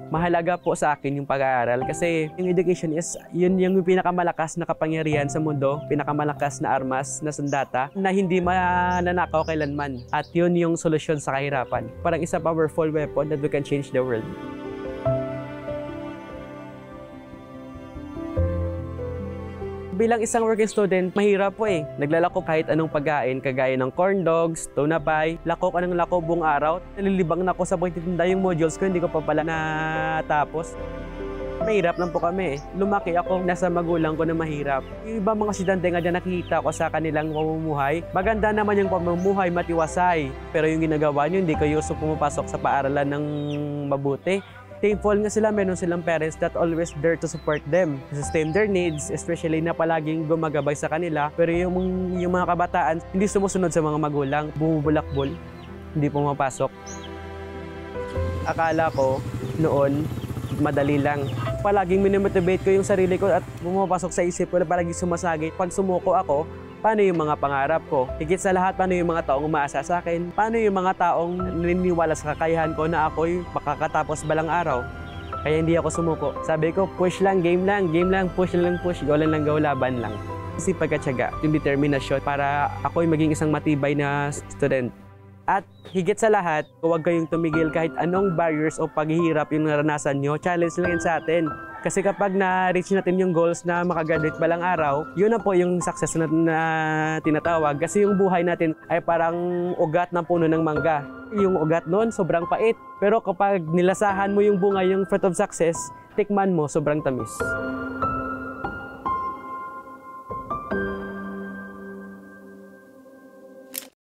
Mahalaga po sa akin yung pag-aaral kasi yung education is yun yung pinakamalakas na kapangyarihan sa mundo, pinakamalakas na armas na sandata na hindi mananakaw kailanman. At yun yung solusyon sa kahirapan. Parang isa powerful weapon that we can change the world. Bilang isang working student, mahirap po eh. Naglalako kahit anong pagkain, kagaya ng corn dogs, tuna pie, lako ka ng lako buong araw. Nalilibang na ako sa pagtitinda yung modules ko, hindi ko pa pala natapos. Mahirap lang po kami eh. Lumaki ako nasa magulang ko na mahirap. Yung ibang mga estudyante nga dyan nakikita ko sa kanilang pamumuhay, maganda naman yung pamumuhay, matiwasay. Pero yung ginagawa nyo, hindi kayo pumapasok sa paaralan ng mabuti. Thankful nga sila, meron silang parents that always there to support them, sustain their needs, especially na palaging gumagabay sa kanila. Pero yung mga kabataan, hindi sumusunod sa mga magulang, bumubulakbol, hindi pumapasok. Akala ko noon, madali lang. Palaging minimotivate ko yung sarili ko at pumapasok sa isip ko na palaging sumasagi. Pag sumuko ako, paano yung mga pangarap ko? Higit sa lahat, paano yung mga taong umaasa sa akin? Paano yung mga taong naniniwala sa kakayahan ko na ako'y makakatapos balang araw? Kaya hindi ako sumuko. Sabi ko, push lang, game lang, push lang, go lang, go, laban lang. Kasi pagkatyaga, yung determinasyon para ako'y maging isang matibay na student. At higit sa lahat, huwag kayong tumigil kahit anong barriers o paghihirap yung naranasan nyo. Challenge lang yun sa atin. Kasi kapag na-reach natin yung goals na makagraduate balang araw, yun na po yung success na tinatawag. Kasi yung buhay natin ay parang ugat ng puno ng mangga. Yung ugat noon, sobrang pait. Pero kapag nilasahan mo yung bunga, yung fruit of success, tikman mo, sobrang tamis.